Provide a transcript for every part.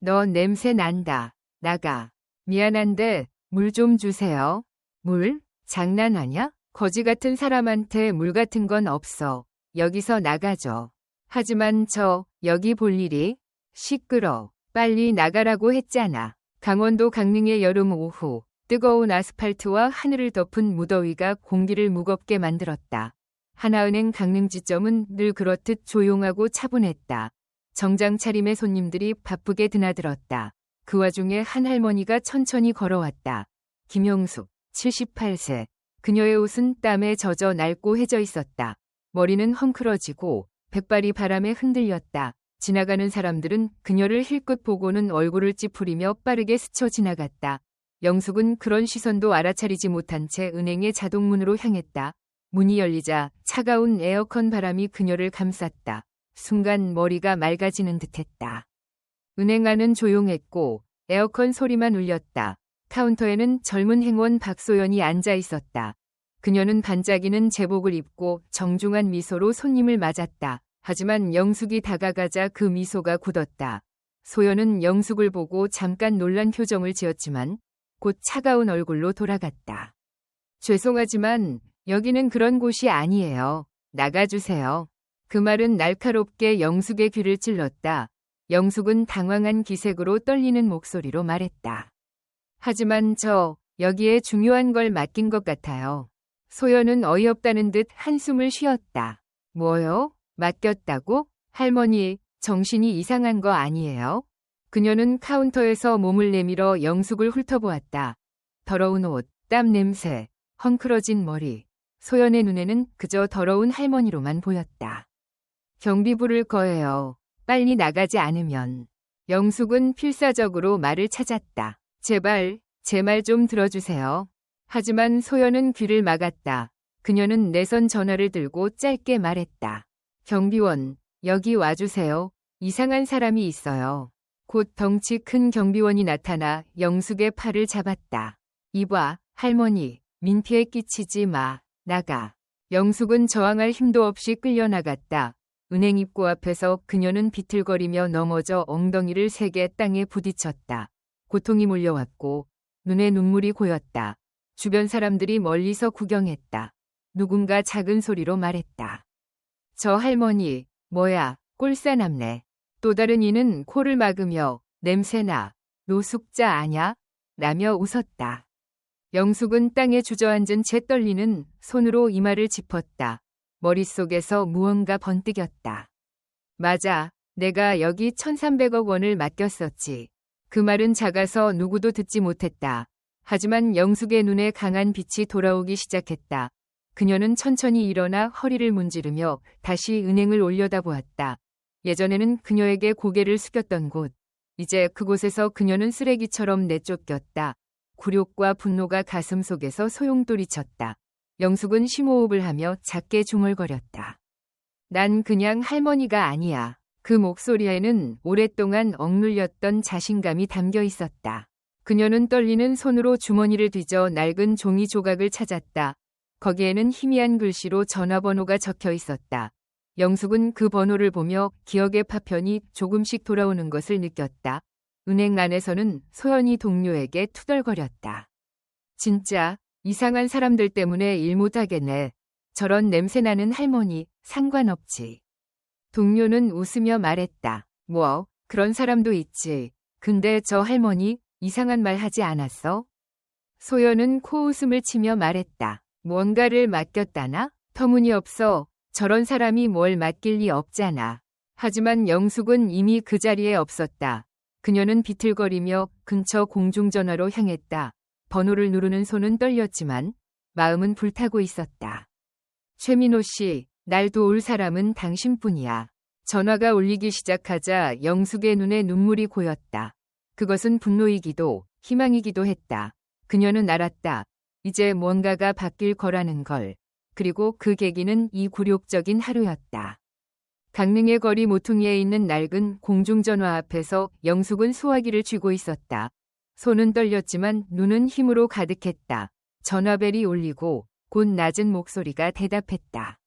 너 냄새 난다. 나가. 미안한데 물 좀 주세요. 물? 장난하냐? 거지 같은 사람한테 물 같은 건 없어. 여기서 나가죠. 하지만 여기 볼 일이? 시끄러. 빨리 나가라고 했잖아. 강원도 강릉의 여름 오후, 뜨거운 아스팔트와 하늘을 덮은 무더위가 공기를 무겁게 만들었다. 하나은행 강릉지점은 늘 그렇듯 조용하고 차분했다. 정장 차림의 손님들이 바쁘게 드나들었다. 그 와중에 한 할머니가 천천히 걸어왔다. 김영숙, 78세. 그녀의 옷은 땀에 젖어 낡고 해져 있었다. 머리는 헝클어지고 백발이 바람에 흔들렸다. 지나가는 사람들은 그녀를 힐끗 보고는 얼굴을 찌푸리며 빠르게 스쳐 지나갔다. 영숙은 그런 시선도 알아차리지 못한 채 은행의 자동문으로 향했다. 문이 열리자 차가운 에어컨 바람이 그녀를 감쌌다. 순간 머리가 맑아지는 듯했다. 은행 안은 조용했고 에어컨 소리만 울렸다. 카운터에는 젊은 행원 박소연이 앉아 있었다. 그녀는 반짝이는 제복을 입고 정중한 미소로 손님을 맞았다. 하지만 영숙이 다가가자 그 미소가 굳었다. 소연은 영숙을 보고 잠깐 놀란 표정을 지었지만 곧 차가운 얼굴로 돌아갔다. 죄송하지만 여기는 그런 곳이 아니에요. 나가주세요. 그 말은 날카롭게 영숙의 귀를 찔렀다. 영숙은 당황한 기색으로 떨리는 목소리로 말했다. 하지만 여기에 중요한 걸 맡긴 것 같아요. 소연은 어이없다는 듯 한숨을 쉬었다. 뭐요? 맡겼다고? 할머니, 정신이 이상한 거 아니에요? 그녀는 카운터에서 몸을 내밀어 영숙을 훑어보았다. 더러운 옷, 땀 냄새, 헝클어진 머리. 소연의 눈에는 그저 더러운 할머니로만 보였다. 경비 부를 거예요. 빨리 나가지 않으면. 영숙은 필사적으로 말을 찾았다. 제발, 제 말 좀 들어주세요. 하지만 소연은 귀를 막았다. 그녀는 내선 전화를 들고 짧게 말했다. 경비원, 여기 와주세요. 이상한 사람이 있어요. 곧 덩치 큰 경비원이 나타나 영숙의 팔을 잡았다. 이봐, 할머니, 민폐에 끼치지 마. 나가. 영숙은 저항할 힘도 없이 끌려나갔다. 은행 입구 앞에서 그녀는 비틀거리며 넘어져 엉덩이를 세게 땅에 부딪혔다. 고통이 몰려왔고 눈에 눈물이 고였다. 주변 사람들이 멀리서 구경했다. 누군가 작은 소리로 말했다. 저 할머니, 뭐야, 꼴싸남네. 또 다른 이는 코를 막으며 냄새나, 노숙자 아냐? 라며 웃었다. 영숙은 땅에 주저앉은 채 떨리는 손으로 이마를 짚었다. 머릿속에서 무언가 번뜩였다. 맞아, 내가 여기 1,300억 원을 맡겼었지. 그 말은 작아서 누구도 듣지 못했다. 하지만 영숙의 눈에 강한 빛이 돌아오기 시작했다. 그녀는 천천히 일어나 허리를 문지르며 다시 은행을 올려다보았다. 예전에는 그녀에게 고개를 숙였던 곳. 이제 그곳에서 그녀는 쓰레기처럼 내쫓겼다. 굴욕과 분노가 가슴 속에서 소용돌이쳤다. 영숙은 심호흡을 하며 작게 중얼거렸다. 난 그냥 할머니가 아니야. 그 목소리에는 오랫동안 억눌렸던 자신감이 담겨 있었다. 그녀는 떨리는 손으로 주머니를 뒤져 낡은 종이 조각을 찾았다. 거기에는 희미한 글씨로 전화번호가 적혀 있었다. 영숙은 그 번호를 보며 기억의 파편이 조금씩 돌아오는 것을 느꼈다. 은행 안에서는 소연이 동료에게 투덜거렸다. 진짜 이상한 사람들 때문에 일 못하겠네. 저런 냄새나는 할머니 상관없지. 동료는 웃으며 말했다. 뭐 그런 사람도 있지. 근데 저 할머니 이상한 말 하지 않았어? 소연은 코웃음을 치며 말했다. 뭔가를 맡겼다나? 터무니없어. 저런 사람이 뭘 맡길 리 없잖아. 하지만 영숙은 이미 그 자리에 없었다. 그녀는 비틀거리며 근처 공중전화로 향했다. 번호를 누르는 손은 떨렸지만 마음은 불타고 있었다. 최민호 씨, 날 도울 사람은 당신뿐이야. 전화가 울리기 시작하자 영숙의 눈에 눈물이 고였다. 그것은 분노이기도 희망이기도 했다. 그녀는 알았다. 이제 뭔가가 바뀔 거라는 걸. 그리고 그 계기는 이 굴욕적인 하루였다. 강릉의 거리 모퉁이에 있는 낡은 공중전화 앞에서 영숙은 수화기를 쥐고 있었다. 손은 떨렸지만 눈은 힘으로 가득했다. 전화벨이 울리고 곧 낮은 목소리가 대답했다.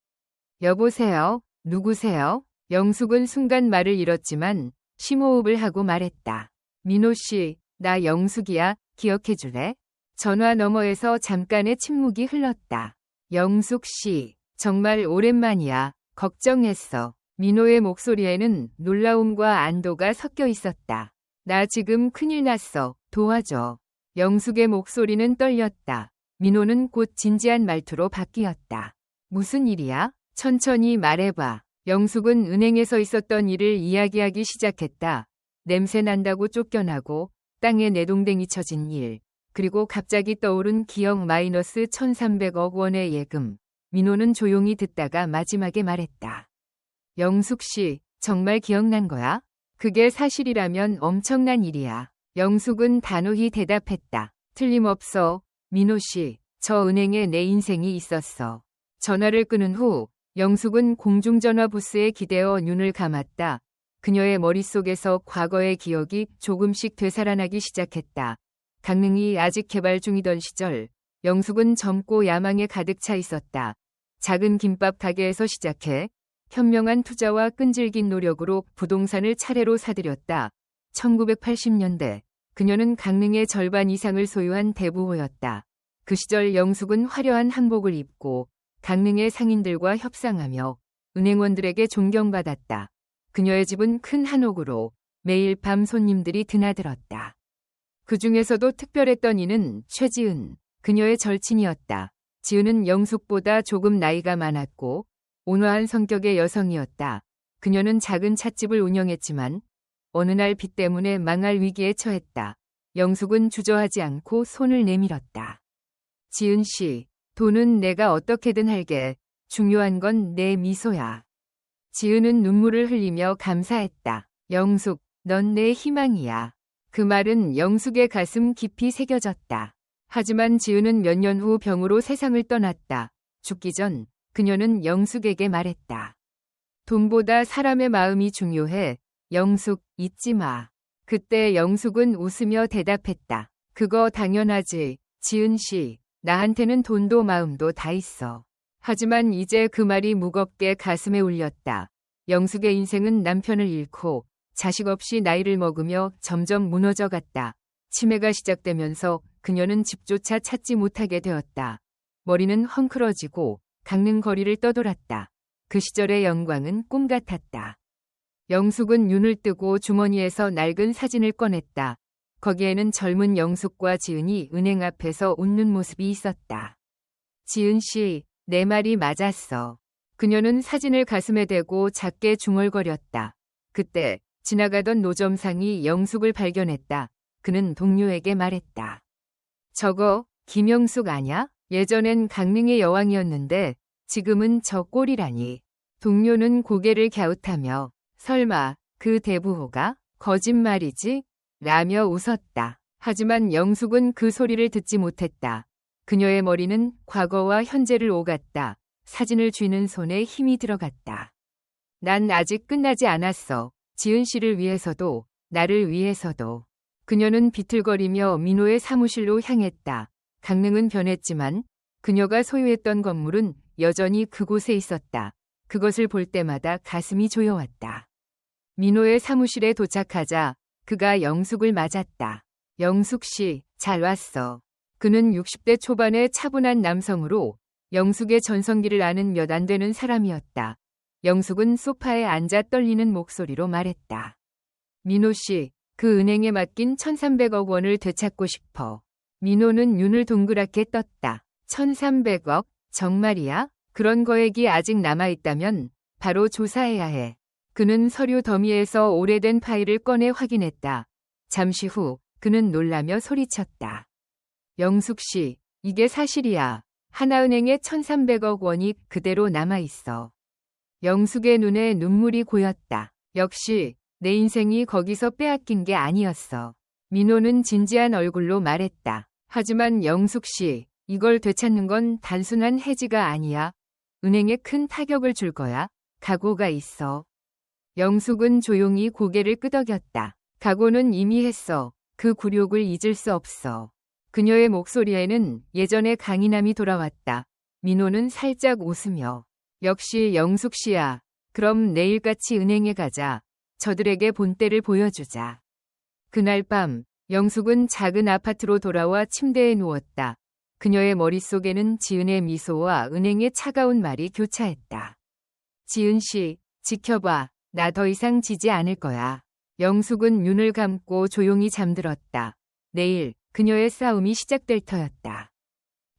여보세요? 누구세요? 영숙은 순간 말을 잃었지만 심호흡을 하고 말했다. 민호 씨, 나 영숙이야. 기억해 줄래? 전화 너머에서 잠깐의 침묵이 흘렀다. 영숙 씨, 정말 오랜만이야. 걱정했어. 민호의 목소리에는 놀라움과 안도가 섞여 있었다. 나 지금 큰일 났어. 도와줘. 영숙의 목소리는 떨렸다. 민호는 곧 진지한 말투로 바뀌었다. 무슨 일이야? 천천히 말해봐. 영숙은 은행에서 있었던 일을 이야기하기 시작했다. 냄새 난다고 쫓겨나고 땅에 내동댕이 쳐진 일. 그리고 갑자기 떠오른 기억 마이너스 1,300억 원의 예금. 민호는 조용히 듣다가 마지막에 말했다. 영숙 씨, 정말 기억난 거야? 그게 사실이라면 엄청난 일이야. 영숙은 단호히 대답했다. 틀림없어. 민호 씨, 저 은행에 내 인생이 있었어. 전화를 끊은 후 영숙은 공중전화 부스에 기대어 눈을 감았다. 그녀의 머릿속에서 과거의 기억이 조금씩 되살아나기 시작했다. 강릉이 아직 개발 중이던 시절, 영숙은 젊고 야망에 가득 차 있었다. 작은 김밥 가게에서 시작해 현명한 투자와 끈질긴 노력으로 부동산을 차례로 사들였다. 1980년대, 그녀는 강릉의 절반 이상을 소유한 대부호였다. 그 시절 영숙은 화려한 한복을 입고 강릉의 상인들과 협상하며 은행원들에게 존경받았다. 그녀의 집은 큰 한옥으로 매일 밤 손님들이 드나들었다. 그 중에서도 특별했던 이는 최지은, 그녀의 절친이었다. 지은은 영숙보다 조금 나이가 많았고 온화한 성격의 여성이었다. 그녀는 작은 찻집을 운영했지만 어느 날 빚 때문에 망할 위기에 처했다. 영숙은 주저하지 않고 손을 내밀었다. 지은 씨, 돈은 내가 어떻게든 할게. 중요한 건 내 미소야. 지은은 눈물을 흘리며 감사했다. 영숙, 넌 내 희망이야. 그 말은 영숙의 가슴 깊이 새겨졌다. 하지만 지은은 몇 년 후 병으로 세상을 떠났다. 죽기 전 그녀는 영숙에게 말했다. 돈보다 사람의 마음이 중요해. 영숙, 잊지 마. 그때 영숙은 웃으며 대답했다. 그거 당연하지. 지은 씨, 나한테는 돈도 마음도 다 있어. 하지만 이제 그 말이 무겁게 가슴에 울렸다. 영숙의 인생은 남편을 잃고 자식 없이 나이를 먹으며 점점 무너져갔다. 치매가 시작되면서 그녀는 집조차 찾지 못하게 되었다. 머리는 헝클어지고 강릉 거리를 떠돌았다. 그 시절의 영광은 꿈 같았다. 영숙은 눈을 뜨고 주머니에서 낡은 사진을 꺼냈다. 거기에는 젊은 영숙과 지은이 은행 앞에서 웃는 모습이 있었다. 지은 씨, 내 말이 맞았어. 그녀는 사진을 가슴에 대고 작게 중얼거렸다. 그때 지나가던 노점상이 영숙을 발견했다. 그는 동료에게 말했다. 저거 김영숙 아냐? 예전엔 강릉의 여왕이었는데 지금은 저 꼴이라니. 동료는 고개를 갸웃하며 설마 그 대부호가? 거짓말이지? 라며 웃었다. 하지만 영숙은 그 소리를 듣지 못했다. 그녀의 머리는 과거와 현재를 오갔다. 사진을 쥐는 손에 힘이 들어갔다. 난 아직 끝나지 않았어. 지은 씨를 위해서도 나를 위해서도. 그녀는 비틀거리며 민호의 사무실로 향했다. 강릉은 변했지만 그녀가 소유했던 건물은 여전히 그곳에 있었다. 그것을 볼 때마다 가슴이 조여왔다. 민호의 사무실에 도착하자 그가 영숙을 맞았다. 영숙 씨, 잘 왔어. 그는 60대 초반의 차분한 남성으로 영숙의 전성기를 아는 몇 안 되는 사람이었다. 영숙은 소파에 앉아 떨리는 목소리로 말했다. 민호 씨, 그 은행에 맡긴 1,300억 원을 되찾고 싶어. 민호는 눈을 동그랗게 떴다. 1,300억? 정말이야? 그런 거액이 아직 남아있다면 바로 조사해야 해. 그는 서류 더미에서 오래된 파일을 꺼내 확인했다. 잠시 후 그는 놀라며 소리쳤다. 영숙 씨, 이게 사실이야. 하나은행에 1,300억 원이 그대로 남아있어. 영숙의 눈에 눈물이 고였다. 역시 내 인생이 거기서 빼앗긴 게 아니었어. 민호는 진지한 얼굴로 말했다. 하지만 영숙 씨, 이걸 되찾는 건 단순한 해지가 아니야. 은행에 큰 타격을 줄 거야. 각오가 있어. 영숙은 조용히 고개를 끄덕였다. 각오는 이미 했어. 그 굴욕을 잊을 수 없어. 그녀의 목소리에는 예전의 강인함이 돌아왔다. 민호는 살짝 웃으며 역시 영숙 씨야. 그럼 내일같이 은행에 가자. 저들에게 본때를 보여주자. 그날 밤 영숙은 작은 아파트로 돌아와 침대에 누웠다. 그녀의 머릿속에는 지은의 미소와 은행의 차가운 말이 교차했다. 지은 씨, 지켜봐. 나 더 이상 지지 않을 거야. 영숙은 눈을 감고 조용히 잠들었다. 내일 그녀의 싸움이 시작될 터였다.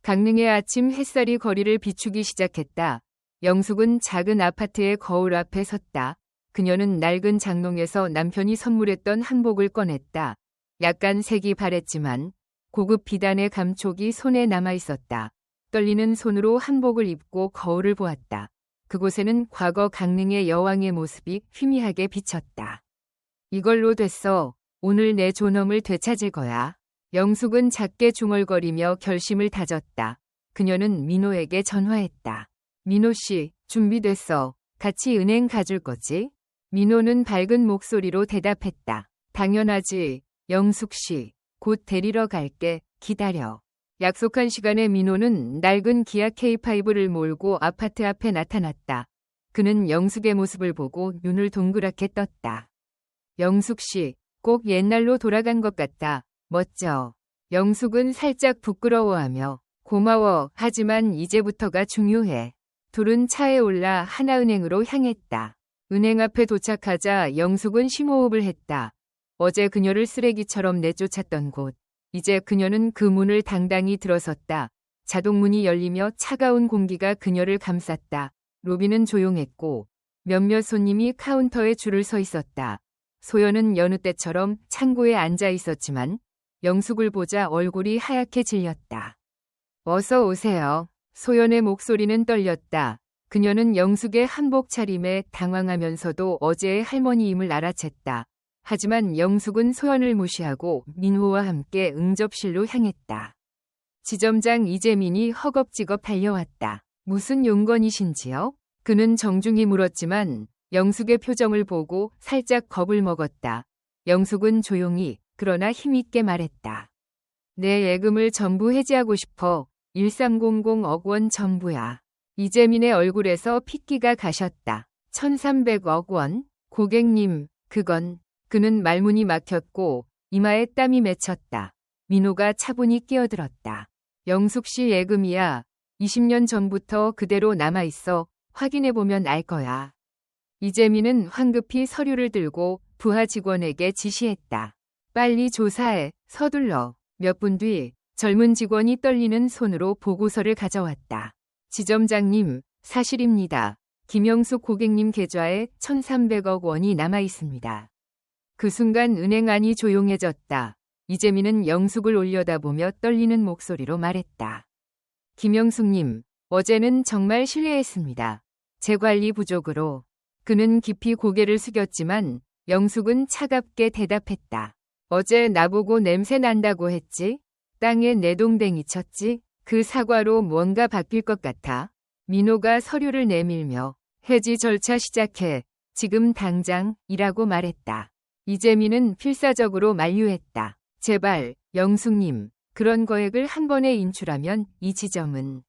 강릉의 아침 햇살이 거리를 비추기 시작했다. 영숙은 작은 아파트의 거울 앞에 섰다. 그녀는 낡은 장롱에서 남편이 선물했던 한복을 꺼냈다. 약간 색이 바랬지만 고급 비단의 감촉이 손에 남아 있었다. 떨리는 손으로 한복을 입고 거울을 보았다. 그곳에는 과거 강릉의 여왕의 모습이 희미하게 비쳤다. 이걸로 됐어. 오늘 내 존엄을 되찾을 거야. 영숙은 작게 중얼거리며 결심을 다졌다. 그녀는 민호에게 전화했다. 민호 씨, 준비됐어. 같이 은행 가줄 거지? 민호는 밝은 목소리로 대답했다. 당연하지. 영숙 씨, 곧 데리러 갈게. 기다려. 약속한 시간에 민호는 낡은 기아 K5를 몰고 아파트 앞에 나타났다. 그는 영숙의 모습을 보고 눈을 동그랗게 떴다. 영숙 씨, 꼭 옛날로 돌아간 것 같다. 멋져. 영숙은 살짝 부끄러워하며 고마워. 하지만 이제부터가 중요해. 둘은 차에 올라 하나은행으로 향했다. 은행 앞에 도착하자 영숙은 심호흡을 했다. 어제 그녀를 쓰레기처럼 내쫓았던 곳. 이제 그녀는 그 문을 당당히 들어섰다. 자동문이 열리며 차가운 공기가 그녀를 감쌌다. 로비는 조용했고 몇몇 손님이 카운터에 줄을 서 있었다. 소연은 여느 때처럼 창고에 앉아 있었지만 영숙을 보자 얼굴이 하얗게 질렸다. 어서 오세요. 소연의 목소리는 떨렸다. 그녀는 영숙의 한복 차림에 당황하면서도 어제의 할머니임을 알아챘다. 하지만 영숙은 소연을 무시하고 민호와 함께 응접실로 향했다. 지점장 이재민이 허겁지겁 달려왔다. 무슨 용건이신지요? 그는 정중히 물었지만 영숙의 표정을 보고 살짝 겁을 먹었다. 영숙은 조용히 그러나 힘있게 말했다. 내 예금을 전부 해지하고 싶어. 1300억 원 전부야. 이재민의 얼굴에서 핏기가 가셨다. 1300억 원? 고객님, 그건... 그는 말문이 막혔고 이마에 땀이 맺혔다. 민호가 차분히 끼어들었다. 영숙 씨 예금이야. 20년 전부터 그대로 남아있어. 확인해보면 알 거야. 이재민은 황급히 서류를 들고 부하 직원에게 지시했다. 빨리 조사해. 서둘러. 몇 분 뒤 젊은 직원이 떨리는 손으로 보고서를 가져왔다. 지점장님, 사실입니다. 김영숙 고객님 계좌에 1300억 원이 남아있습니다. 그 순간 은행 안이 조용해졌다. 이재민은 영숙을 올려다보며 떨리는 목소리로 말했다. 김영숙님, 어제는 정말 실례했습니다. 제 관리 부족으로. 그는 깊이 고개를 숙였지만 영숙은 차갑게 대답했다. 어제 나보고 냄새 난다고 했지? 땅에 내동댕이 쳤지? 그 사과로 뭔가 바뀔 것 같아. 민호가 서류를 내밀며 해지 절차 시작해. 지금 당장이라고 말했다. 이재민은 필사적으로 만류했다. 제발, 영숙님, 그런 거액을 한 번에 인출하면 이 지점은.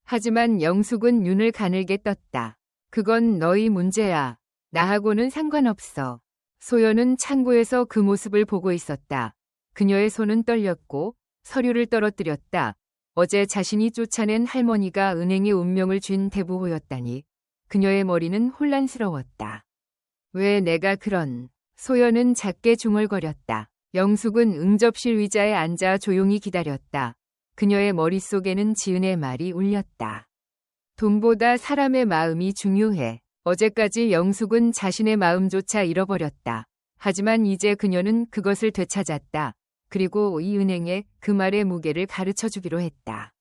하지만 영숙은 눈을 가늘게 떴다. 그건 너희 문제야. 나하고는 상관없어. 소연은 창고에서 그 모습을 보고 있었다. 그녀의 손은 떨렸고 서류를 떨어뜨렸다. 어제 자신이 쫓아낸 할머니가 은행의 운명을 쥔 대부호였다니. 그녀의 머리는 혼란스러웠다. 왜 내가 그런... 소연은 작게 중얼거렸다. 영숙은 응접실 의자에 앉아 조용히 기다렸다. 그녀의 머릿속에는 지은의 말이 울렸다. 돈보다 사람의 마음이 중요해. 어제까지 영숙은 자신의 마음조차 잃어버렸다. 하지만 이제 그녀는 그것을 되찾았다. 그리고 이 은행에 그 말의 무게를 가르쳐주기로 했다.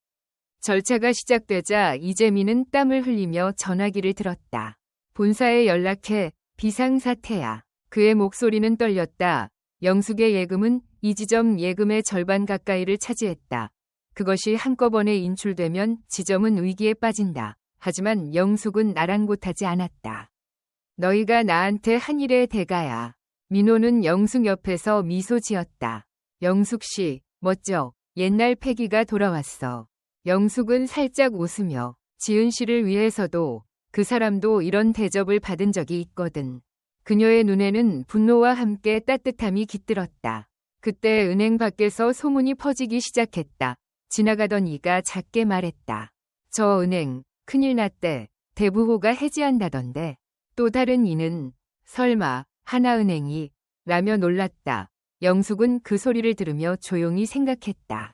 절차가 시작되자 이재민은 땀을 흘리며 전화기를 들었다. 본사에 연락해. 비상사태야. 그의 목소리는 떨렸다. 영숙의 예금은 이 지점 예금의 절반 가까이를 차지했다. 그것이 한꺼번에 인출되면 지점은 위기에 빠진다. 하지만 영숙은 아랑곳하지 않았다. 너희가 나한테 한 일의 대가야. 민호는 영숙 옆에서 미소 지었다. 영숙 씨, 멋져. 옛날 패기가 돌아왔어. 영숙은 살짝 웃으며 지은 씨를 위해서도 그 사람도 이런 대접을 받은 적이 있거든. 그녀의 눈에는 분노와 함께 따뜻함이 깃들었다. 그때 은행 밖에서 소문이 퍼지기 시작했다. 지나가던 이가 작게 말했다. 저 은행 큰일 났대. 대부호가 해지한다던데. 또 다른 이는 설마 하나은행이 라며 놀랐다. 영숙은 그 소리를 들으며 조용히 생각했다.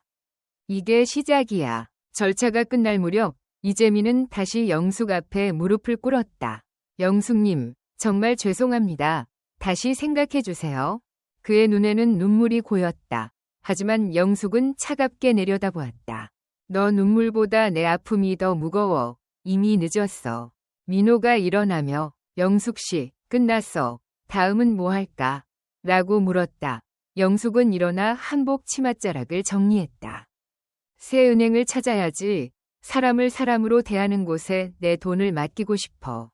이게 시작이야. 절차가 끝날 무렵 이재민은 다시 영숙 앞에 무릎을 꿇었다. 영숙님, 정말 죄송합니다. 다시 생각해 주세요. 그의 눈에는 눈물이 고였다. 하지만 영숙은 차갑게 내려다보았다. 너 눈물보다 내 아픔이 더 무거워. 이미 늦었어. 민호가 일어나며 영숙 씨, 끝났어. 다음은 뭐 할까? 라고 물었다. 영숙은 일어나 한복 치맛자락을 정리했다. 새 은행을 찾아야지. 사람을 사람으로 대하는 곳에 내 돈을 맡기고 싶어.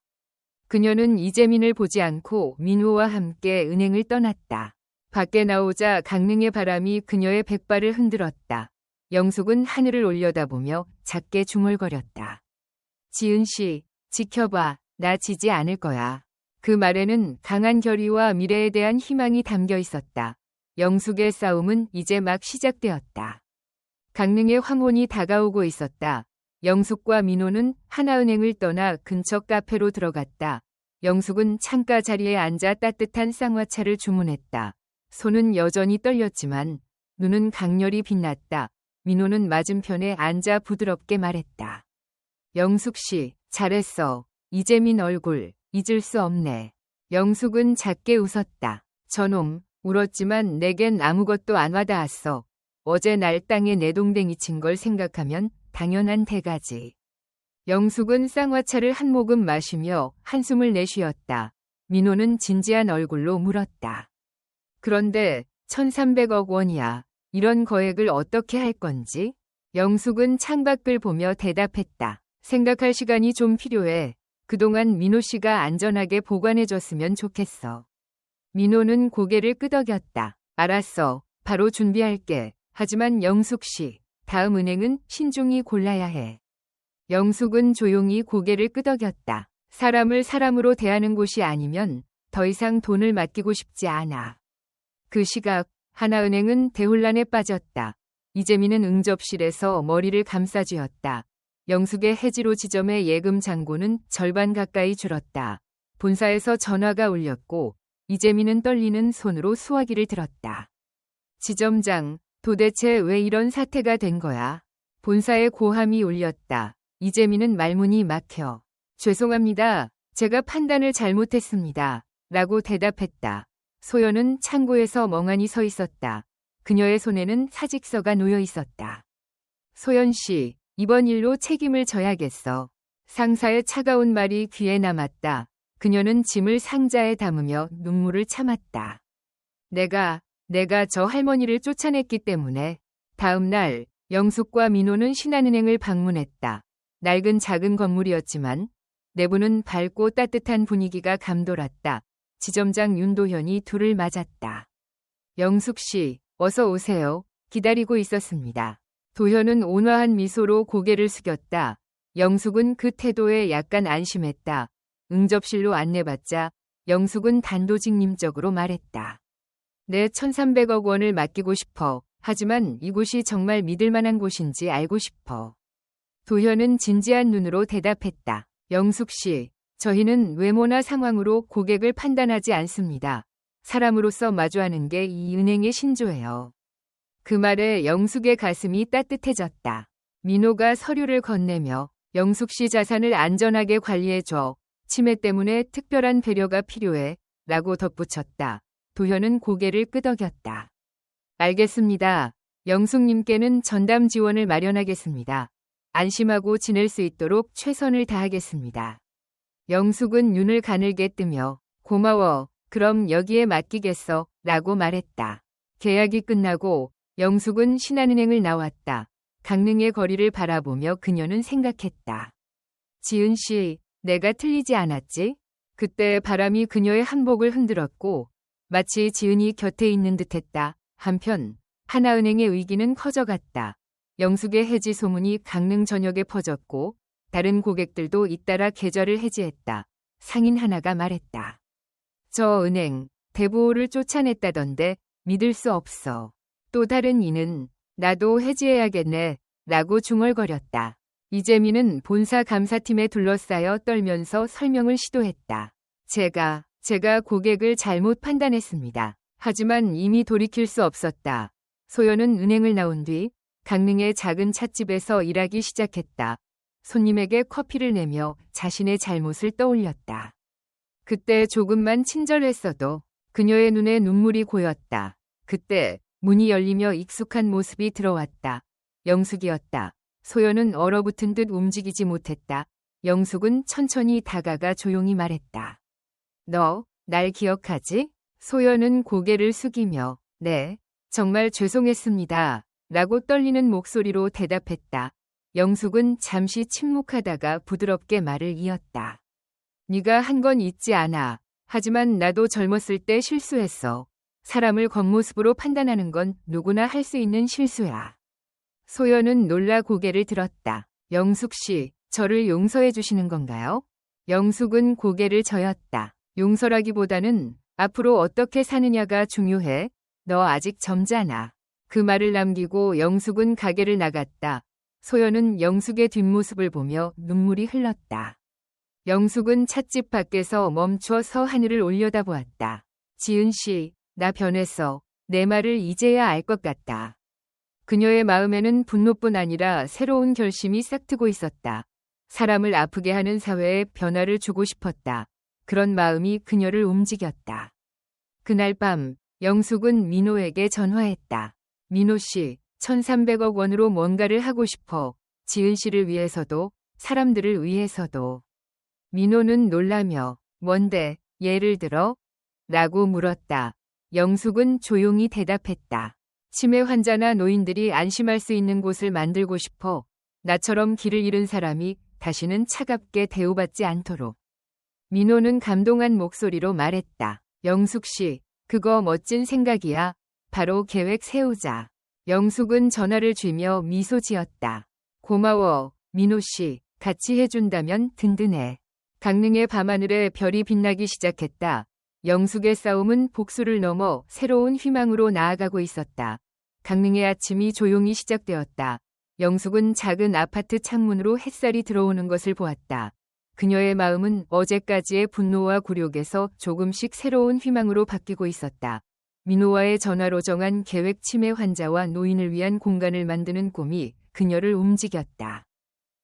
그녀는 이재민을 보지 않고 민호와 함께 은행을 떠났다. 밖에 나오자 강릉의 바람이 그녀의 백발을 흔들었다. 영숙은 하늘을 올려다보며 작게 중얼거렸다. 지은 씨, 지켜봐. 나 지지 않을 거야. 그 말에는 강한 결의와 미래에 대한 희망이 담겨 있었다. 영숙의 싸움은 이제 막 시작되었다. 강릉의 황혼이 다가오고 있었다. 영숙과 민호는 하나은행을 떠나 근처 카페로 들어갔다. 영숙은 창가 자리에 앉아 따뜻한 쌍화차를 주문했다. 손은 여전히 떨렸지만 눈은 강렬히 빛났다. 민호는 맞은편에 앉아 부드럽게 말했다. 영숙 씨, 잘했어. 이재민 얼굴 잊을 수 없네. 영숙은 작게 웃었다. 저놈, 울었지만 내겐 아무것도 안 와닿았어. 어제 날 땅에 내동댕이 친 걸 생각하면 당연한 대가지. 영숙은 쌍화차를 한 모금 마시며 한숨을 내쉬었다. 민호는 진지한 얼굴로 물었다. 그런데 1,300억 원이야. 이런 거액을 어떻게 할 건지? 영숙은 창밖을 보며 대답했다. 생각할 시간이 좀 필요해. 그동안 민호 씨가 안전하게 보관해줬으면 좋겠어. 민호는 고개를 끄덕였다. 알았어. 바로 준비할게. 하지만 영숙 씨, 다음 은행은 신중히 골라야 해. 영숙은 조용히 고개를 끄덕였다. 사람을 사람으로 대하는 곳이 아니면 더 이상 돈을 맡기고 싶지 않아. 그 시각 하나은행은 대혼란에 빠졌다. 이재민은 응접실에서 머리를 감싸쥐었다. 영숙의 해지로 지점의 예금 잔고는 절반 가까이 줄었다. 본사에서 전화가 울렸고 이재민은 떨리는 손으로 수화기를 들었다. 지점장, 도대체 왜 이런 사태가 된 거야? 본사에 고함이 울렸다. 이재민은 말문이 막혀. 죄송합니다. 제가 판단을 잘못했습니다. 라고 대답했다. 소연은 창고에서 멍하니 서 있었다. 그녀의 손에는 사직서가 놓여 있었다. 소연 씨, 이번 일로 책임을 져야겠어. 상사의 차가운 말이 귀에 남았다. 그녀는 짐을 상자에 담으며 눈물을 참았다. 내가 저 할머니를 쫓아냈기 때문에. 다음 날 영숙과 민호는 신한은행을 방문했다. 낡은 작은 건물이었지만 내부는 밝고 따뜻한 분위기가 감돌았다. 지점장 윤도현이 둘을 맞았다. 영숙 씨, 어서 오세요. 기다리고 있었습니다. 도현은 온화한 미소로 고개를 숙였다. 영숙은 그 태도에 약간 안심했다. 응접실로 안내받자 영숙은 단도직입적으로 말했다. 내 1,300억 원을 맡기고 싶어. 하지만 이곳이 정말 믿을 만한 곳인지 알고 싶어. 도현은 진지한 눈으로 대답했다. 영숙 씨, 저희는 외모나 상황으로 고객을 판단하지 않습니다. 사람으로서 마주하는 게 이 은행의 신조예요. 그 말에 영숙의 가슴이 따뜻해졌다. 민호가 서류를 건네며 영숙 씨 자산을 안전하게 관리해줘. 치매 때문에 특별한 배려가 필요해. 라고 덧붙였다. 도현은 고개를 끄덕였다. 알겠습니다. 영숙님께는 전담 지원을 마련하겠습니다. 안심하고 지낼 수 있도록 최선을 다하겠습니다. 영숙은 눈을 가늘게 뜨며 고마워. 그럼 여기에 맡기겠어. 라고 말했다. 계약이 끝나고 영숙은 신한은행을 나왔다. 강릉의 거리를 바라보며 그녀는 생각했다. 지은 씨, 내가 틀리지 않았지? 그때 바람이 그녀의 한복을 흔들었고 마치 지은이 곁에 있는 듯했다. 한편 하나은행의 위기는 커져갔다. 영숙의 해지 소문이 강릉 전역에 퍼졌고 다른 고객들도 잇따라 계좌를 해지했다. 상인 하나가 말했다. 저 은행 대부호를 쫓아냈다던데 믿을 수 없어. 또 다른 이는 나도 해지해야겠네 라고 중얼거렸다. 이재민은 본사 감사팀에 둘러싸여 떨면서 설명을 시도했다. 제가 고객을 잘못 판단했습니다. 하지만 이미 돌이킬 수 없었다. 소연은 은행을 나온 뒤 강릉의 작은 찻집에서 일하기 시작했다. 손님에게 커피를 내며 자신의 잘못을 떠올렸다. 그때 조금만 친절했어도 그녀의 눈에 눈물이 고였다. 그때 문이 열리며 익숙한 모습이 들어왔다. 영숙이었다. 소연은 얼어붙은 듯 움직이지 못했다. 영숙은 천천히 다가가 조용히 말했다. 너 날 기억하지? 소연은 고개를 숙이며 네, 정말 죄송했습니다. 라고 떨리는 목소리로 대답했다. 영숙은 잠시 침묵하다가 부드럽게 말을 이었다. 네가 한 건 잊지 않아. 하지만 나도 젊었을 때 실수했어. 사람을 겉모습으로 판단하는 건 누구나 할 수 있는 실수야. 소연은 놀라 고개를 들었다. 영숙 씨, 저를 용서해 주시는 건가요? 영숙은 고개를 저었다. 용서라기보다는 앞으로 어떻게 사느냐가 중요해. 너 아직 젊잖아. 그 말을 남기고 영숙은 가게를 나갔다. 소연은 영숙의 뒷모습을 보며 눈물이 흘렀다. 영숙은 찻집 밖에서 멈춰서 하늘을 올려다보았다. 지은 씨, 나 변했어. 내 말을 이제야 알 것 같다. 그녀의 마음에는 분노뿐 아니라 새로운 결심이 싹트고 있었다. 사람을 아프게 하는 사회에 변화를 주고 싶었다. 그런 마음이 그녀를 움직였다. 그날 밤 영숙은 민호에게 전화했다. 민호 씨, 1,300억 원으로 뭔가를 하고 싶어. 지은 씨를 위해서도 사람들을 위해서도. 민호는 놀라며 뭔데, 예를 들어? 라고 물었다. 영숙은 조용히 대답했다. 치매 환자나 노인들이 안심할 수 있는 곳을 만들고 싶어. 나처럼 길을 잃은 사람이 다시는 차갑게 대우받지 않도록. 민호는 감동한 목소리로 말했다. 영숙 씨, 그거 멋진 생각이야. 바로 계획 세우자. 영숙은 전화를 쥐며 미소 지었다. 고마워, 민호 씨. 같이 해준다면 든든해. 강릉의 밤하늘에 별이 빛나기 시작했다. 영숙의 싸움은 복수를 넘어 새로운 희망으로 나아가고 있었다. 강릉의 아침이 조용히 시작되었다. 영숙은 작은 아파트 창문으로 햇살이 들어오는 것을 보았다. 그녀의 마음은 어제까지의 분노와 굴욕에서 조금씩 새로운 희망으로 바뀌고 있었다. 민호와의 전화로 정한 계획 치매 환자와 노인을 위한 공간을 만드는 꿈이 그녀를 움직였다.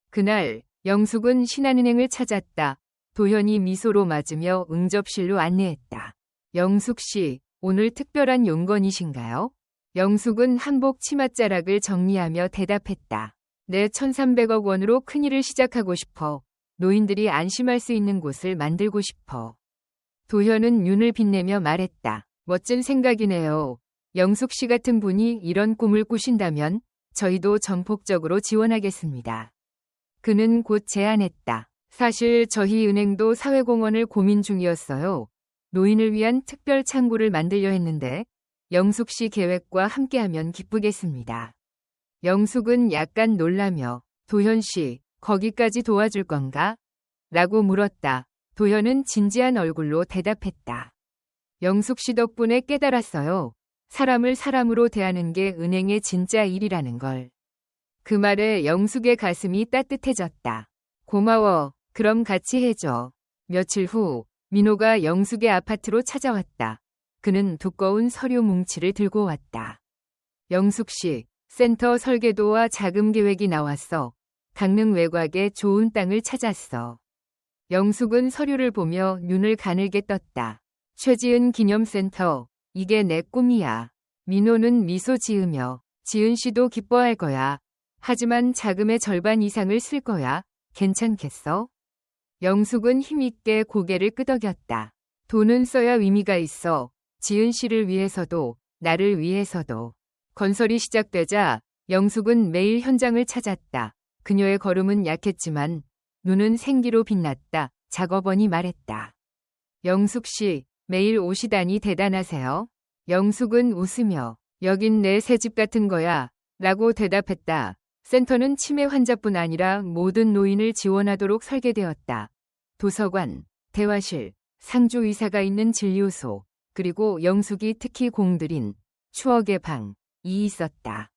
그날 영숙은 신한은행을 찾았다. 도현이 미소로 맞으며 응접실로 안내했다. 영숙 씨, 오늘 특별한 용건이신가요? 영숙은 한복 치맛자락을 정리하며 대답했다. 내 1,300억 원으로 큰일을 시작하고 싶어. 노인들이 안심할 수 있는 곳을 만들고 싶어. 도현은 눈을 빛내며 말했다. 멋진 생각이네요. 영숙 씨 같은 분이 이런 꿈을 꾸신다면 저희도 전폭적으로 지원하겠습니다. 그는 곧 제안했다. 사실 저희 은행도 사회공헌을 고민 중이었어요. 노인을 위한 특별 창구를 만들려 했는데 영숙 씨 계획과 함께하면 기쁘겠습니다. 영숙은 약간 놀라며 도현 씨, 거기까지 도와줄 건가? 라고 물었다. 도현은 진지한 얼굴로 대답했다. 영숙 씨 덕분에 깨달았어요. 사람을 사람으로 대하는 게 은행의 진짜 일이라는 걸. 그 말에 영숙의 가슴이 따뜻해졌다. 고마워. 그럼 같이 해줘. 며칠 후 민호가 영숙의 아파트로 찾아왔다. 그는 두꺼운 서류 뭉치를 들고 왔다. 영숙 씨, 센터 설계도와 자금 계획이 나왔어. 강릉 외곽에 좋은 땅을 찾았어. 영숙은 서류를 보며 눈을 가늘게 떴다. 최지은 기념센터, 이게 내 꿈이야. 민호는 미소 지으며 지은 씨도 기뻐할 거야. 하지만 자금의 절반 이상을 쓸 거야. 괜찮겠어? 영숙은 힘있게 고개를 끄덕였다. 돈은 써야 의미가 있어. 지은 씨를 위해서도 나를 위해서도. 건설이 시작되자 영숙은 매일 현장을 찾았다. 그녀의 걸음은 약했지만 눈은 생기로 빛났다. 작업원이 말했다. 영숙 씨, 매일 오시다니 대단하세요. 영숙은 웃으며 여긴 내 새집 같은 거야 라고 대답했다. 센터는 치매 환자뿐 아니라 모든 노인을 지원하도록 설계되었다. 도서관, 대화실, 상주 의사가 있는 진료소, 그리고 영숙이 특히 공들인 추억의 방이 있었다.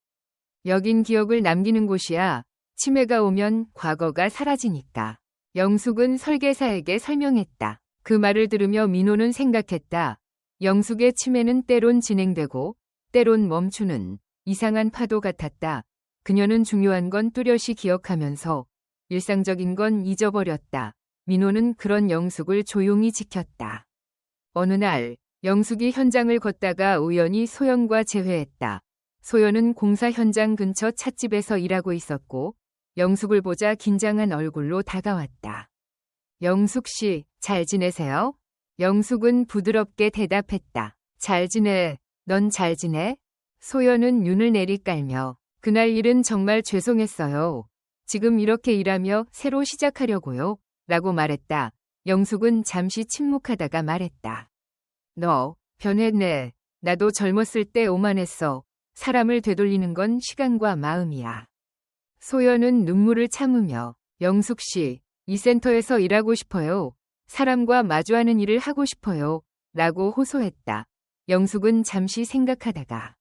여긴 기억을 남기는 곳이야. 치매가 오면 과거가 사라지니까. 영숙은 설계사에게 설명했다. 그 말을 들으며 민호는 생각했다. 영숙의 치매는 때론 진행되고 때론 멈추는 이상한 파도 같았다. 그녀는 중요한 건 뚜렷이 기억하면서 일상적인 건 잊어버렸다. 민호는 그런 영숙을 조용히 지켰다. 어느 날 영숙이 현장을 걷다가 우연히 소연과 재회했다. 소연은 공사 현장 근처 찻집에서 일하고 있었고 영숙을 보자 긴장한 얼굴로 다가왔다. 영숙 씨, 잘 지내세요? 영숙은 부드럽게 대답했다. 잘 지내. 넌 잘 지내? 소연은 눈을 내리깔며 그날 일은 정말 죄송했어요. 지금 이렇게 일하며 새로 시작하려고요. 라고 말했다. 영숙은 잠시 침묵하다가 말했다. 너 변했네. 나도 젊었을 때 오만했어. 사람을 되돌리는 건 시간과 마음이야. 소연은 눈물을 참으며 영숙 씨, 이 센터에서 일하고 싶어요. 사람과 마주하는 일을 하고 싶어요. 라고 호소했다. 영숙은 잠시 생각하다가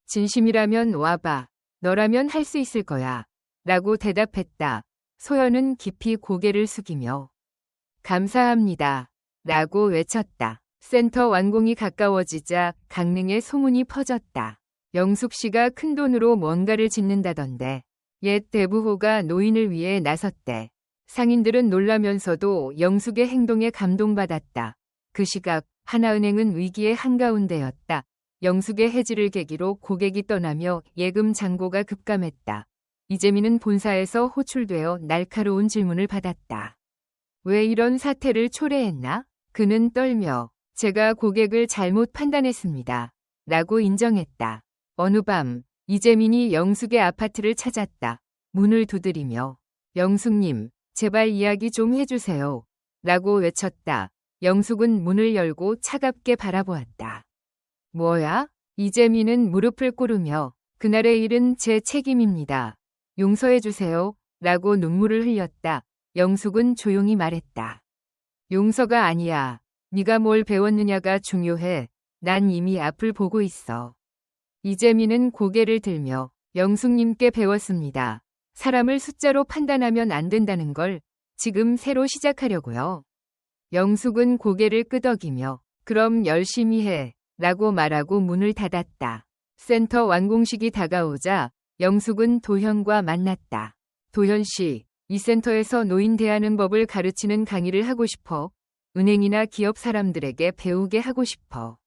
진심이라면 와봐. 너라면 할 수 있을 거야. 라고 대답했다. 소연은 깊이 고개를 숙이며 감사합니다. 라고 외쳤다. 센터 완공이 가까워지자 강릉에 소문이 퍼졌다. 영숙 씨가 큰돈으로 뭔가를 짓는다던데. 옛 대부호가 노인을 위해 나섰대. 상인들은 놀라면서도 영숙의 행동에 감동받았다. 그 시각 하나은행은 위기의 한가운데였다. 영숙의 해지를 계기로 고객이 떠나며 예금 잔고가 급감했다. 이재민은 본사에서 호출되어 날카로운 질문을 받았다. 왜 이런 사태를 초래했나? 그는 떨며 제가 고객을 잘못 판단했습니다. 라고 인정했다. 어느 밤 이재민이 영숙의 아파트를 찾았다. 문을 두드리며 영숙님, 제발 이야기 좀 해주세요. 라고 외쳤다. 영숙은 문을 열고 차갑게 바라보았다. 뭐야? 이재민은 무릎을 꿇으며 그날의 일은 제 책임입니다. 용서해주세요. 라고 눈물을 흘렸다. 영숙은 조용히 말했다. 용서가 아니야. 네가 뭘 배웠느냐가 중요해. 난 이미 앞을 보고 있어. 이재민은 고개를 들며 영숙님께 배웠습니다. 사람을 숫자로 판단하면 안 된다는 걸 지금 새로 시작하려고요. 영숙은 고개를 끄덕이며 그럼 열심히 해. 라고 말하고 문을 닫았다. 센터 완공식이 다가오자 영숙은 도현과 만났다. 도현 씨, 이 센터에서 노인 대하는 법을 가르치는 강의를 하고 싶어. 은행이나 기업 사람들에게 배우게 하고 싶어.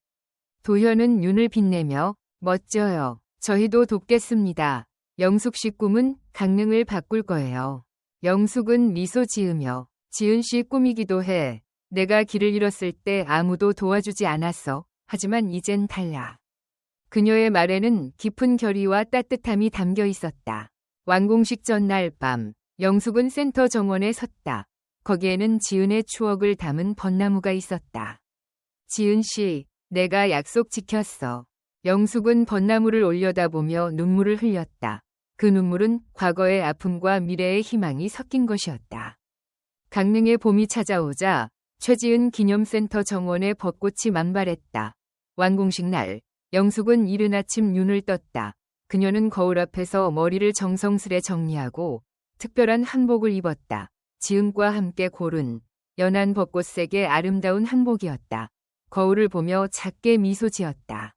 도현은 눈을 빛내며 멋져요. 저희도 돕겠습니다. 영숙 씨 꿈은 강릉을 바꿀 거예요. 영숙은 미소 지으며 지은 씨 꿈이기도 해. 내가 길을 잃었을 때 아무도 도와주지 않았어. 하지만 이젠 달라. 그녀의 말에는 깊은 결의와 따뜻함이 담겨 있었다. 완공식 전날 밤, 영숙은 센터 정원에 섰다. 거기에는 지은의 추억을 담은 벚나무가 있었다. 지은 씨, 내가 약속 지켰어. 영숙은 벚나무를 올려다보며 눈물을 흘렸다. 그 눈물은 과거의 아픔과 미래의 희망이 섞인 것이었다. 강릉의 봄이 찾아오자 최지은 기념센터 정원에 벚꽃이 만발했다. 완공식 날, 영숙은 이른 아침 눈을 떴다. 그녀는 거울 앞에서 머리를 정성스레 정리하고 특별한 한복을 입었다. 지은과 함께 고른 연한 벚꽃색의 아름다운 한복이었다. 거울을 보며 작게 미소 지었다.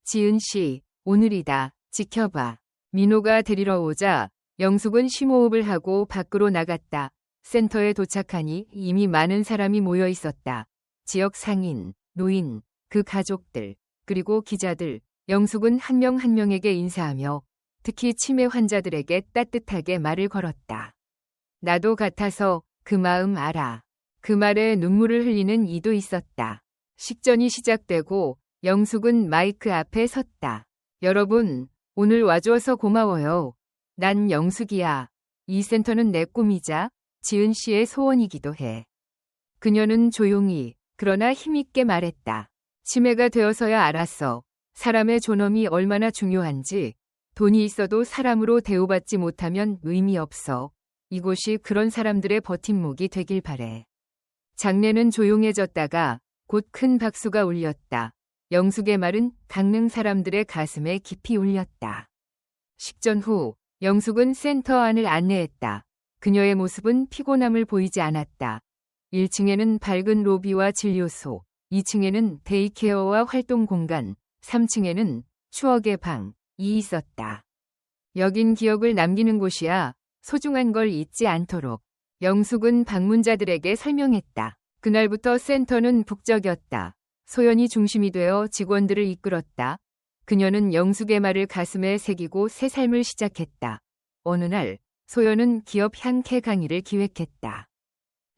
지은 씨, 오늘이다. 지켜봐. 민호가 데리러 오자 영숙은 심호흡을 하고 밖으로 나갔다. 센터에 도착하니 이미 많은 사람이 모여 있었다. 지역 상인, 노인, 그 가족들, 그리고 기자들. 영숙은 한 명 한 명에게 인사하며 특히 치매 환자들에게 따뜻하게 말을 걸었다. 나도 같아서 그 마음 알아. 그 말에 눈물을 흘리는 이도 있었다. 식전이 시작되고 영숙은 마이크 앞에 섰다. 여러분, 오늘 와주어서 고마워요. 난 영숙이야. 이 센터는 내 꿈이자 지은 씨의 소원이기도 해. 그녀는 조용히 그러나 힘있게 말했다. 치매가 되어서야 알았어. 사람의 존엄이 얼마나 중요한지. 돈이 있어도 사람으로 대우받지 못하면 의미 없어. 이곳이 그런 사람들의 버팀목이 되길 바래. 장내는 조용해졌다가 곧 큰 박수가 울렸다. 영숙의 말은 강릉 사람들의 가슴에 깊이 울렸다. 식전 후 영숙은 센터 안을 안내했다. 그녀의 모습은 피곤함을 보이지 않았다. 1층에는 밝은 로비와 진료소, 2층에는 데이케어와 활동 공간, 3층에는 추억의 방이 있었다. 여긴 기억을 남기는 곳이야. 소중한 걸 잊지 않도록. 영숙은 방문자들에게 설명했다. 그날부터 센터는 북적였다. 소연이 중심이 되어 직원들을 이끌었다. 그녀는 영숙의 말을 가슴에 새기고 새 삶을 시작했다. 어느 날 소연은 기업 향케 강의를 기획했다.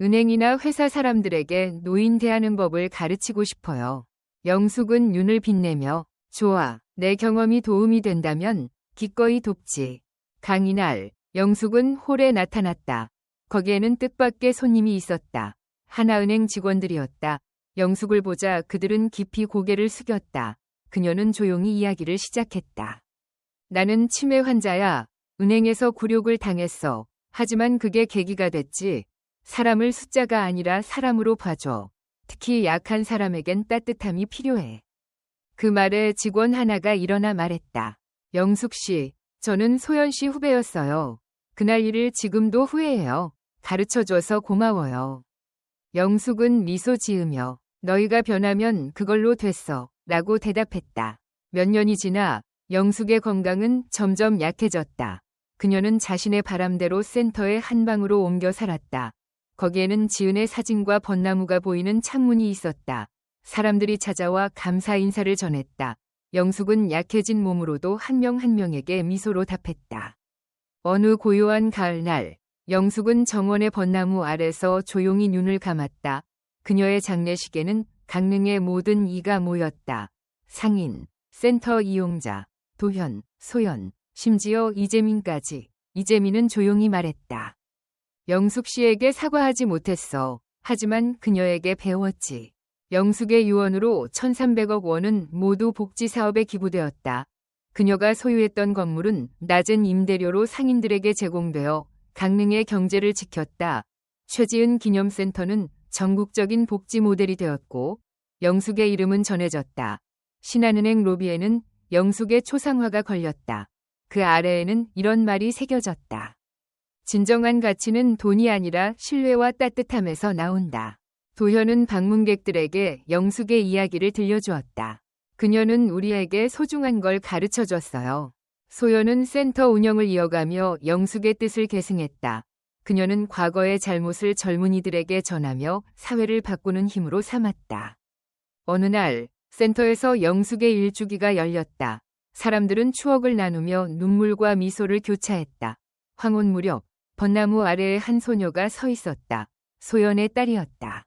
은행이나 회사 사람들에게 노인 대하는 법을 가르치고 싶어요. 영숙은 눈을 빛내며 좋아, 내 경험이 도움이 된다면 기꺼이 돕지. 강의날 영숙은 홀에 나타났다. 거기에는 뜻밖의 손님이 있었다. 하나은행 직원들이었다. 영숙을 보자 그들은 깊이 고개를 숙였다. 그녀는 조용히 이야기를 시작했다. 나는 치매 환자야. 은행에서 굴욕을 당했어. 하지만 그게 계기가 됐지. 사람을 숫자가 아니라 사람으로 봐줘. 특히 약한 사람에겐 따뜻함이 필요해. 그 말에 직원 하나가 일어나 말했다. 영숙 씨, 저는 소연 씨 후배였어요. 그날 일을 지금도 후회해요. 가르쳐줘서 고마워요. 영숙은 미소 지으며 너희가 변하면 그걸로 됐어. 라고 대답했다. 몇 년이 지나 영숙의 건강은 점점 약해졌다. 그녀는 자신의 바람대로 센터의 한 방으로 옮겨 살았다. 거기에는 지은의 사진과 벚나무가 보이는 창문이 있었다. 사람들이 찾아와 감사 인사를 전했다. 영숙은 약해진 몸으로도 한 명 한 명에게 미소로 답했다. 어느 고요한 가을날, 영숙은 정원의 벚나무 아래서 조용히 눈을 감았다. 그녀의 장례식에는 강릉의 모든 이가 모였다. 상인, 센터 이용자, 도현, 소연, 심지어 이재민까지. 이재민은 조용히 말했다. 영숙 씨에게 사과하지 못했어. 하지만 그녀에게 배웠지. 영숙의 유언으로 1,300억 원은 모두 복지 사업에 기부되었다. 그녀가 소유했던 건물은 낮은 임대료로 상인들에게 제공되어 강릉의 경제를 지켰다. 최지은 기념센터는 전국적인 복지 모델이 되었고 영숙의 이름은 전해졌다. 신한은행 로비에는 영숙의 초상화가 걸렸다. 그 아래에는 이런 말이 새겨졌다. 진정한 가치는 돈이 아니라 신뢰와 따뜻함에서 나온다. 도현은 방문객들에게 영숙의 이야기를 들려주었다. 그녀는 우리에게 소중한 걸 가르쳐줬어요. 소연은 센터 운영을 이어가며 영숙의 뜻을 계승했다. 그녀는 과거의 잘못을 젊은이들에게 전하며 사회를 바꾸는 힘으로 삼았다. 어느 날 센터에서 영숙의 일주기가 열렸다. 사람들은 추억을 나누며 눈물과 미소를 교차했다. 황혼 무렵 벚나무 아래에 한 소녀가 서 있었다. 소연의 딸이었다.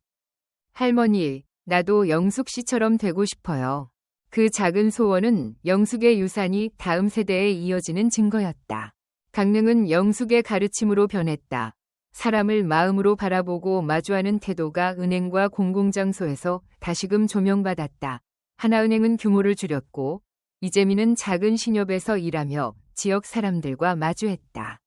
할머니, 나도 영숙 씨처럼 되고 싶어요. 그 작은 소원은 영숙의 유산이 다음 세대에 이어지는 증거였다. 강릉은 영숙의 가르침으로 변했다. 사람을 마음으로 바라보고 마주하는 태도가 은행과 공공장소에서 다시금 조명받았다. 하나은행은 규모를 줄였고 이재민은 작은 신협에서 일하며 지역 사람들과 마주했다.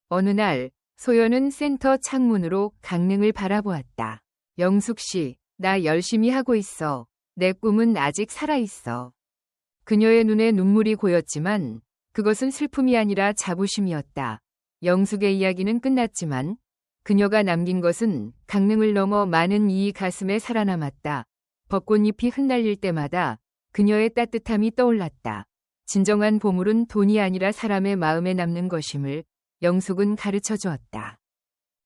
어느 날 소연은 센터 창문으로 강릉을 바라보았다. 영숙 씨, 나 열심히 하고 있어. 내 꿈은 아직 살아있어. 그녀의 눈에 눈물이 고였지만 그것은 슬픔이 아니라 자부심이었다. 영숙의 이야기는 끝났지만 그녀가 남긴 것은 강릉을 넘어 많은 이의 가슴에 살아남았다. 벚꽃잎이 흩날릴 때마다 그녀의 따뜻함이 떠올랐다. 진정한 보물은 돈이 아니라 사람의 마음에 남는 것임을 영숙은 가르쳐 주었다.